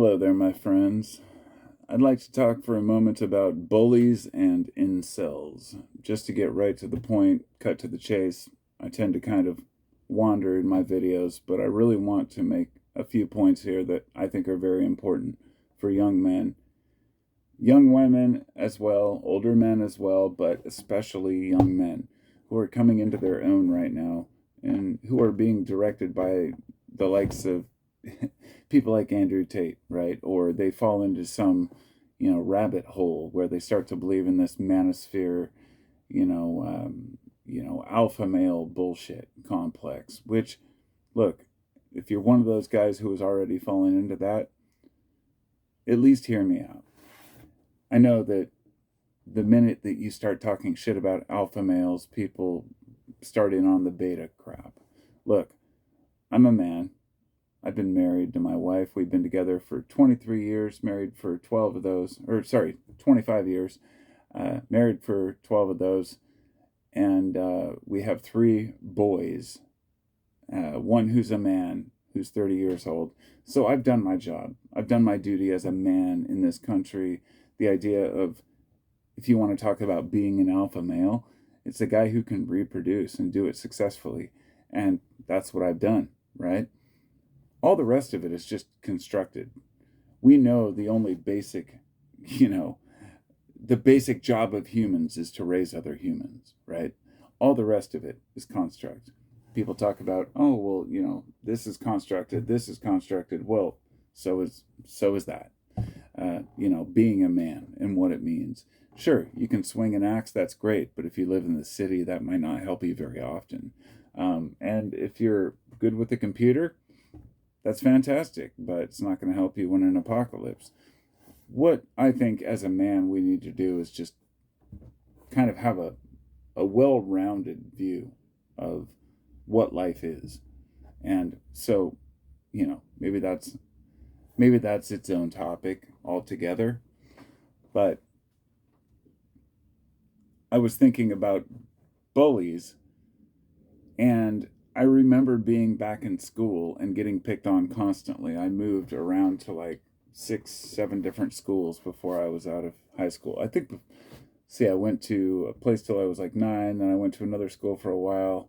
Hello there, my friends. I'd like to talk for a moment about bullies and incels. Just to get right to the point, cut to the chase, I tend to kind of wander in my videos, but I really want to make a few points here that I think are very important for young men, young women as well, older men as well, but especially young men who are coming into their own right now and who are being directed by the likes of people like Andrew Tate, right? Or they fall into some, rabbit hole where they start to believe in this manosphere, alpha male bullshit complex. Which, look, if you're one of those guys who has already fallen into that, at least hear me out. I know that the minute that you start talking shit about alpha males, people start in on the beta crap. Look, I'm a man. I've been married to my wife. We've been together for 23 years, married for 12 of those, 25 years, married for 12 of those. And we have three boys, one who's a man who's 30 years old. So I've done my job. I've done my duty as a man in this country. The idea of, if you want to talk about being an alpha male, it's a guy who can reproduce and do it successfully. And that's what I've done, right? All the rest of it is just constructed. We know the only basic, the basic job of humans is to raise other humans, right? All the rest of it is construct. People talk about, oh, well, this is constructed, this is constructed. Well, so is that. Being a man and what it means. Sure, you can swing an axe, that's great, but if you live in the city, that might not help you very often. And if you're good with the computer, that's fantastic, but it's not going to help you when an apocalypse. What I think as a man we need to do is just kind of have a well-rounded view of what life is. And so, maybe that's its own topic altogether. But I was thinking about bullies, and I remember being back in school and getting picked on constantly. I moved around to like 6, 7 different schools before I was out of high school. I went to a place till I was like 9, then I went to another school for a while,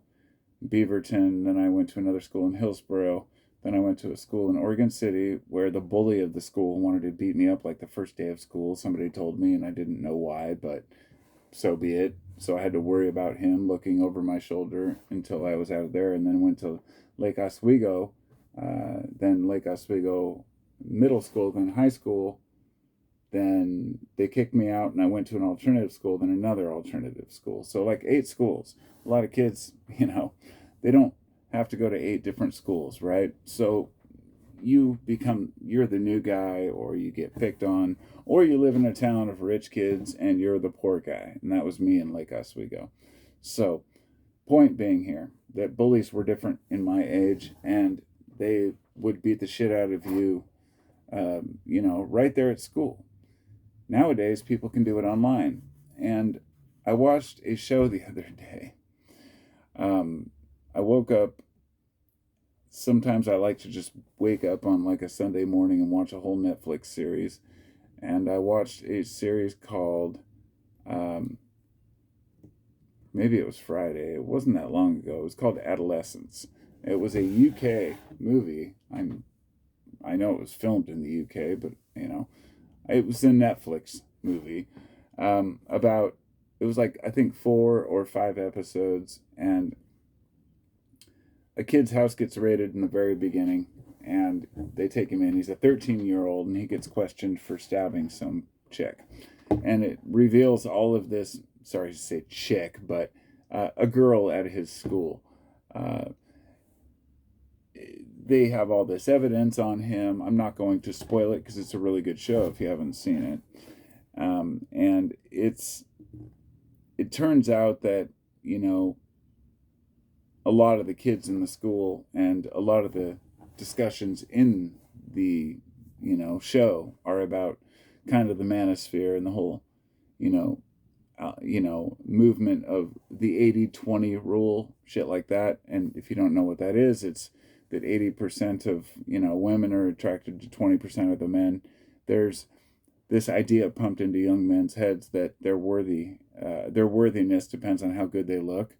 Beaverton, then I went to another school in Hillsboro, then I went to a school in Oregon City where the bully of the school wanted to beat me up like the first day of school. Somebody told me, and I didn't know why, but so be it. So I had to worry about him looking over my shoulder until I was out of there, and then went to Lake Oswego, then Lake Oswego Middle School, then high school. Then they kicked me out, and I went to an alternative school, then another alternative school. So like 8 schools. A lot of kids, they don't have to go to 8 different schools, right? So you're the new guy, or you get picked on, or you live in a town of rich kids and you're the poor guy. And that was me in Lake Oswego. So, point being here, that bullies were different in my age, and they would beat the shit out of you, right there at school. Nowadays, people can do it online. And I watched a show the other day. I woke up. Sometimes I like to just wake up on like a Sunday morning and watch a whole Netflix series. And I watched a series called, maybe it was Friday. It wasn't that long ago. It was called Adolescence. It was a UK movie. I know it was filmed in the UK, but it was a Netflix movie. It was like, I think 4 or 5 episodes, and a kid's house gets raided in the very beginning, and they take him in. He's a 13-year-old, and he gets questioned for stabbing some chick. And it reveals all of this, sorry to say chick, but a girl at his school. They have all this evidence on him. I'm not going to spoil it because it's a really good show if you haven't seen it. And it turns out that, a lot of the kids in the school and a lot of the discussions in the, show are about kind of the manosphere and the whole, movement of the 80-20 rule, shit like that. And if you don't know what that is, it's that 80% of, women are attracted to 20% of the men. There's this idea pumped into young men's heads that they're worthy. Their worthiness depends on how good they look.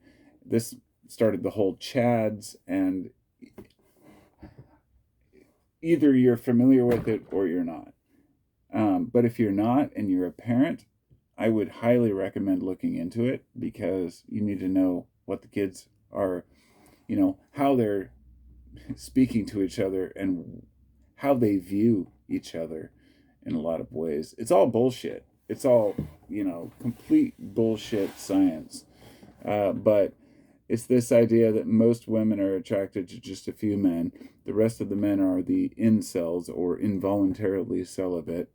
This started the whole Chads, and either you're familiar with it or you're not. But if you're not and you're a parent, I would highly recommend looking into it, because you need to know what the kids are, how they're speaking to each other and how they view each other in a lot of ways. It's all bullshit. It's all, complete bullshit science. But it's this idea that most women are attracted to just a few men. The rest of the men are the incels, or involuntarily celibate.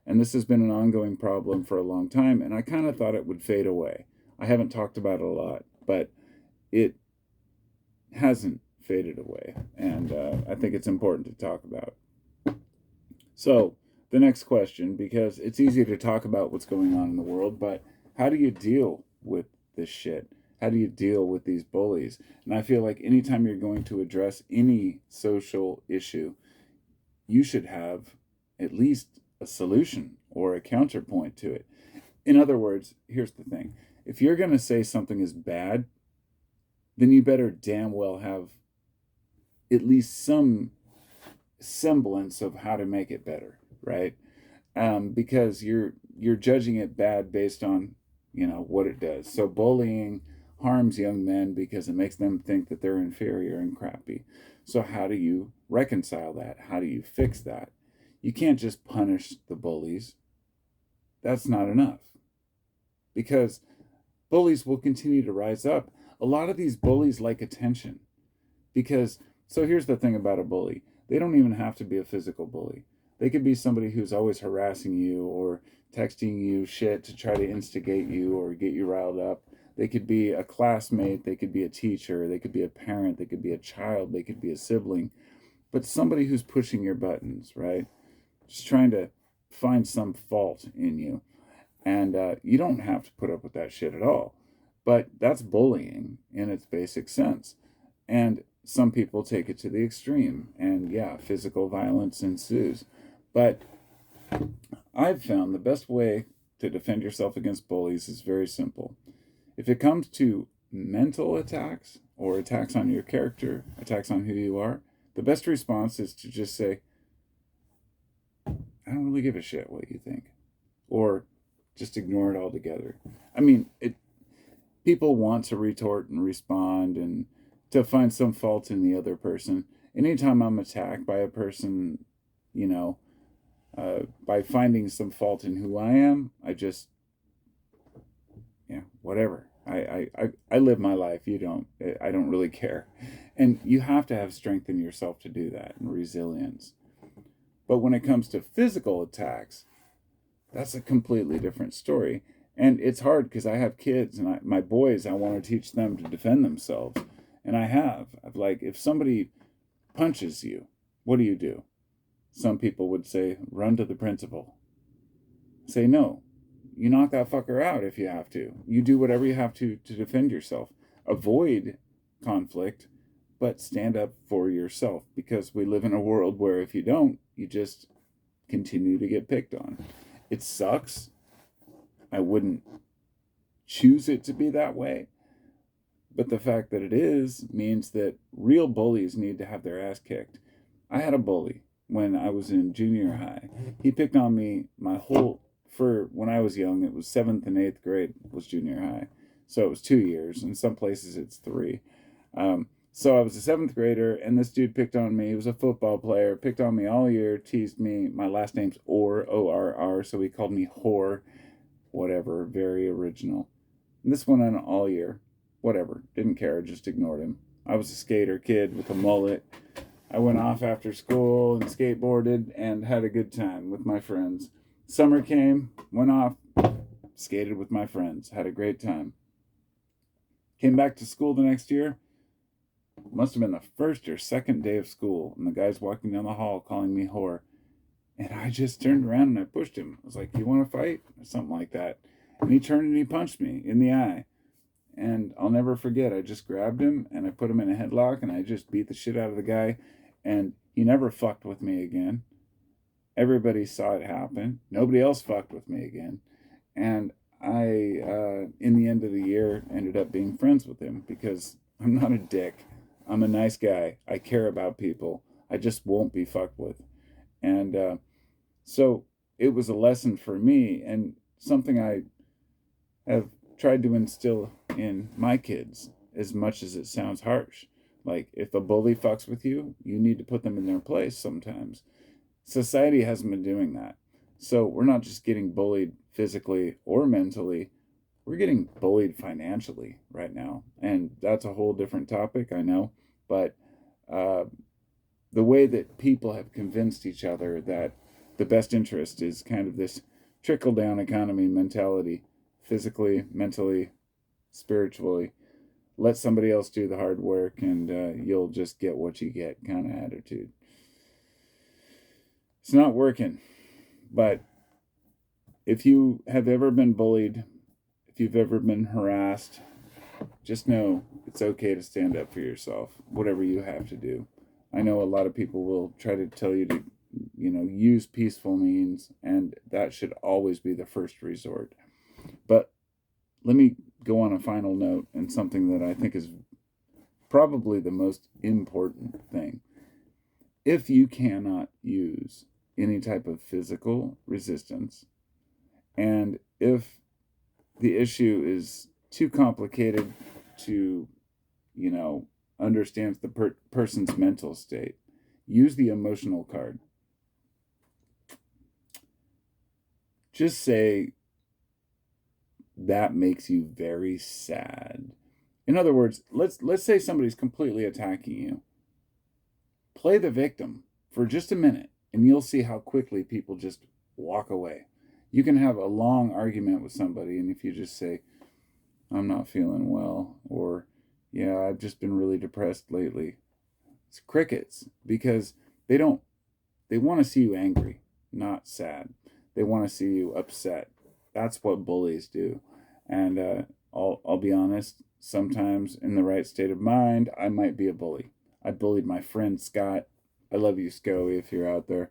And this has been an ongoing problem for a long time, and I kind of thought it would fade away. I haven't talked about it a lot, but it hasn't faded away, and I think it's important to talk about. So, the next question, because it's easy to talk about what's going on in the world, but how do you deal with this shit? How do you deal with these bullies? And I feel like anytime you're going to address any social issue, you should have at least a solution or a counterpoint to it. In other words, here's the thing. If you're going to say something is bad, then you better damn well have at least some semblance of how to make it better, right? Because you're judging it bad based on, what it does. So bullying harms young men because it makes them think that they're inferior and crappy. So how do you reconcile that? How do you fix that? You can't just punish the bullies. That's not enough, because bullies will continue to rise up. A lot of these bullies like attention, because, so here's the thing about a bully. They don't even have to be a physical bully. They could be somebody who's always harassing you or texting you shit to try to instigate you or get you riled up. They could be a classmate, they could be a teacher, they could be a parent, they could be a child, they could be a sibling, but somebody who's pushing your buttons, right? Just trying to find some fault in you. And you don't have to put up with that shit at all. But that's bullying in its basic sense. And some people take it to the extreme. And yeah, physical violence ensues. But I've found the best way to defend yourself against bullies is very simple. If it comes to mental attacks or attacks on your character, attacks on who you are, the best response is to just say, I don't really give a shit what you think. Or just ignore it altogether. I mean, people want to retort and respond and to find some fault in the other person. Anytime I'm attacked by a person, by finding some fault in who I am, I just, whatever. I live my life. You don't. I don't really care. And you have to have strength in yourself to do that, and resilience. But when it comes to physical attacks, that's a completely different story. And it's hard because I have kids, and my boys, I want to teach them to defend themselves. And I've like, if somebody punches you, what do you do? Some people would say, run to the principal. Say, no, you knock that fucker out if you have to. You do whatever you have to defend yourself. Avoid conflict, but stand up for yourself, because we live in a world where if you don't, you just continue to get picked on. It sucks. I wouldn't choose it to be that way. But the fact that it is means that real bullies need to have their ass kicked. I had a bully when I was in junior high. He picked on me for when I was young. It was 7th and 8th grade was junior high. So it was 2 years. In some places it's 3. So I was a 7th grader, and this dude picked on me. He was a football player, picked on me all year, teased me. My last name's Orr, O-R-R, so he called me whore. Whatever, very original. And this went on all year. Whatever, didn't care, just ignored him. I was a skater kid with a mullet. I went off after school and skateboarded and had a good time with my friends. Summer came, went off, skated with my friends, had a great time. Came back to school the next year. Must have been the first or second day of school, and the guy's walking down the hall calling me whore. And I just turned around and I pushed him. I was like, you want to fight? Or something like that. And he turned and he punched me in the eye. And I'll never forget, I just grabbed him and I put him in a headlock and I just beat the shit out of the guy. And he never fucked with me again. Everybody saw it happen. Nobody else fucked with me again. And I, in the end of the year, ended up being friends with him because I'm not a dick. I'm a nice guy. I care about people. I just won't be fucked with. And so it was a lesson for me and something I have tried to instill in my kids, as much as it sounds harsh. Like, if a bully fucks with you, you need to put them in their place sometimes. Society hasn't been doing that. So we're not just getting bullied physically or mentally, we're getting bullied financially right now. And that's a whole different topic, I know. But uh, the way that people have convinced each other that the best interest is kind of this trickle down economy mentality, physically, mentally, spiritually. Let somebody else do the hard work and you'll just get what you get kind of attitude. It's not working. But if you have ever been bullied, if you've ever been harassed, just know it's okay to stand up for yourself, whatever you have to do. I know a lot of people will try to tell you to, use peaceful means, and that should always be the first resort. But let me go on a final note and something that I think is probably the most important thing. If you cannot use any type of physical resistance, and if the issue is too complicated to, understand the person's mental state, use the emotional card. Just say, that makes you very sad. In other words, let's say somebody's completely attacking you. Play the victim for just a minute, and you'll see how quickly people just walk away. You can have a long argument with somebody, and if you just say, I'm not feeling well, or, yeah, I've just been really depressed lately, it's crickets, because they want to see you angry, not sad. They want to see you upset. That's what bullies do. And I'll be honest, sometimes in the right state of mind, I might be a bully. I bullied my friend Scott. I love you, Scoey, if you're out there.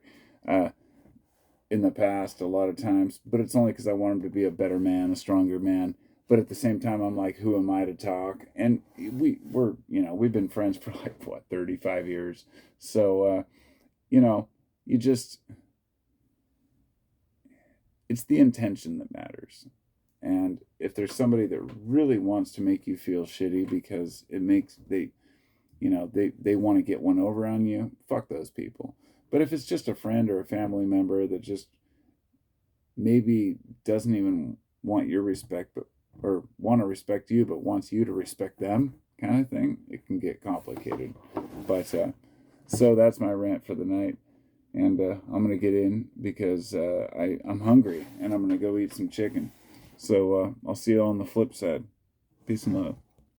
In the past, a lot of times, but it's only because I want him to be a better man, a stronger man. But at the same time, I'm like, who am I to talk? And we've been friends for 35 years. So, you just, it's the intention that matters. And if there's somebody that really wants to make you feel shitty because they want to get one over on you, fuck those people. But if it's just a friend or a family member that just maybe doesn't even want your respect, or want to respect you, but wants you to respect them, kind of thing, it can get complicated. But so that's my rant for the night. And I'm going to get in because I'm hungry and I'm going to go eat some chicken. So I'll see you on the flip side. Peace and love.